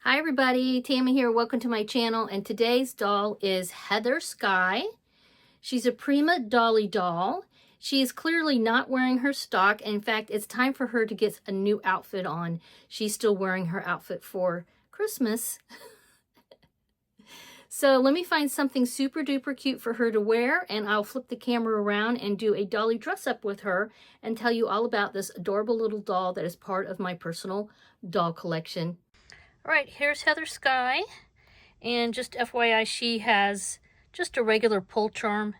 Hi everybody, Tammy here. Welcome to my channel, and today's doll is Heather Sky. She's a prima dolly doll. She is clearly not wearing her stock. In fact, it's time for her to get a new outfit on. She's still wearing her outfit for Christmas. So let me find something super duper cute for her to wear, and I'll flip the camera around and do a dolly dress up with her and tell you all about this adorable little doll that is part of my personal doll collection. All right, here's Heather Sky, and just FYI, she has just a regular pull charm,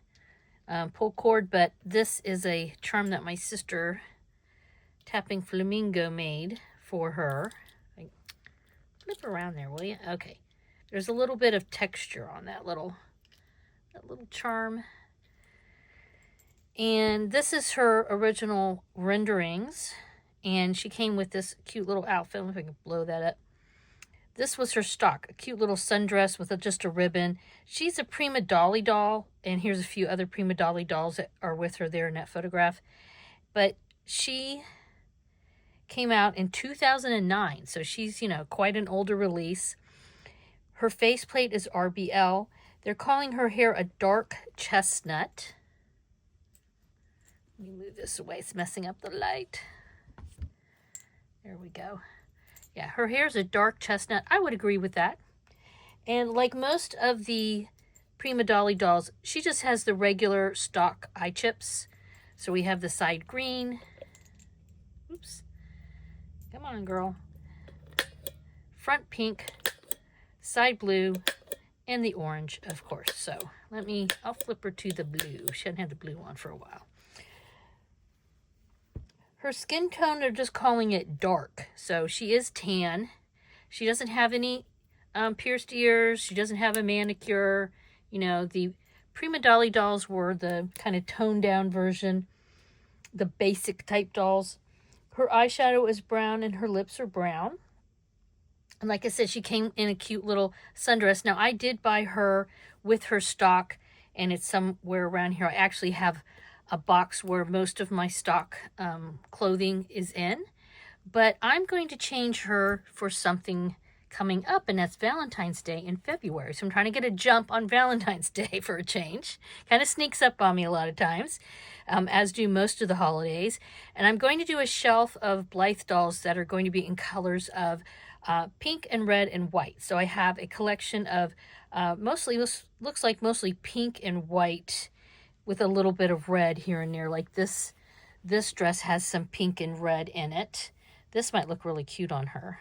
pull cord, but this is a charm that my sister, Tapping Flamingo, made for her. Flip around there, will you? Okay. There's a little bit of texture on that little charm. And this is her original renderings, and she came with this cute little outfit. Let me see if I can blow that up. This was her stock, a cute little sundress with just a ribbon. She's a prima dolly doll, and here's a few other prima dolly dolls that are with her there in that photograph. But she came out in 2009, so she's, quite an older release. Her faceplate is RBL. They're calling her hair a dark chestnut. Let me move this away, it's messing up the light. There we go. Yeah, her hair's a dark chestnut. I would agree with that. And like most of the prima dolly dolls, she just has the regular stock eye chips. So we have the side green. Oops. Come on, girl. Front pink, side blue, and the orange, of course. So I'll flip her to the blue. She hadn't had the blue on for a while. Her skin tone, they're just calling it dark. So she is tan. She doesn't have any pierced ears. She doesn't have a manicure. The prima dolly dolls were the kind of toned down version, the basic type dolls. Her eyeshadow is brown and her lips are brown. And like I said, she came in a cute little sundress. Now, I did buy her with her stock, and it's somewhere around here. I actually have a box where most of my stock clothing is in, but I'm going to change her for something coming up, and that's Valentine's Day in February. So I'm trying to get a jump on Valentine's Day for a change. Kind of sneaks up on me a lot of times, as do most of the holidays. And I'm going to do a shelf of Blythe dolls that are going to be in colors of pink and red and white. So I have a collection of mostly pink and white with a little bit of red here and there. Like this dress has some pink and red in it. This might look really cute on her.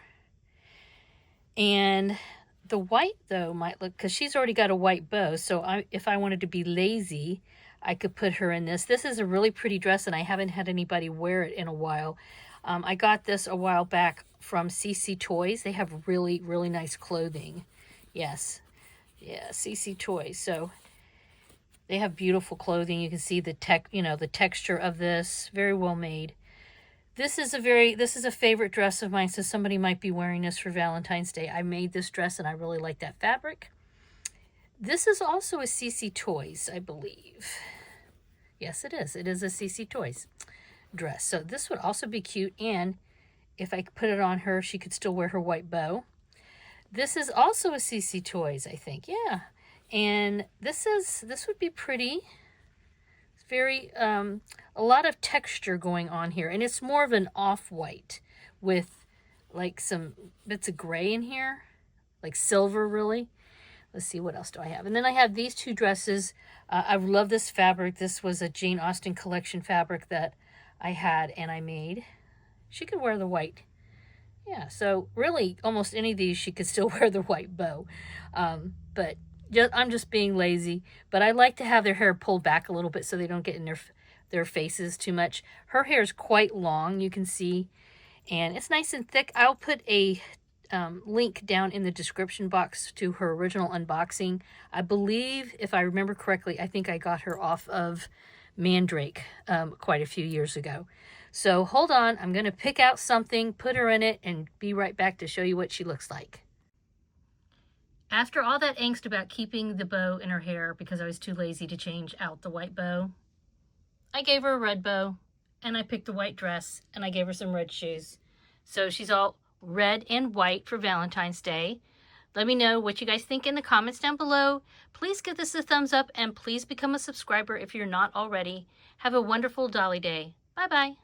And the white, though, might look, because she's already got a white bow, so if I wanted to be lazy, I could put her in this. This is a really pretty dress, and I haven't had anybody wear it in a while. I got this a while back from CC Toys. They have really, really nice clothing. Yes. Yeah, CC Toys. So they have beautiful clothing. You can see the texture of this. Very well made. This is a favorite dress of mine, so somebody might be wearing this for Valentine's Day. I made this dress, and I really like that fabric. This is also a CC Toys, I believe. Yes, it is. It is a CC Toys dress. So this would also be cute, and if I put it on her, she could still wear her white bow. This is also a CC Toys, I think. Yeah. And this would be pretty. It's very, a lot of texture going on here. And it's more of an off-white with like some bits of gray in here. Like silver, really. Let's see, what else do I have? And then I have these two dresses. I love this fabric. This was a Jane Austen collection fabric that I had and I made. She could wear the white. Yeah, so really almost any of these she could still wear the white bow. But I'm just being lazy. But I like to have their hair pulled back a little bit so they don't get in their faces too much. Her hair is quite long, you can see. And it's nice and thick. I'll put a link down in the description box to her original unboxing. I believe, if I remember correctly, I think I got her off of Mandrake quite a few years ago. So hold on, I'm going to pick out something, put her in it, and be right back to show you what she looks like. After all that angst about keeping the bow in her hair because I was too lazy to change out the white bow, I gave her a red bow, and I picked a white dress, and I gave her some red shoes. So she's all red and white for Valentine's Day. Let me know what you guys think in the comments down below. Please give this a thumbs up and please become a subscriber if you're not already. Have a wonderful Dolly Day. Bye-bye.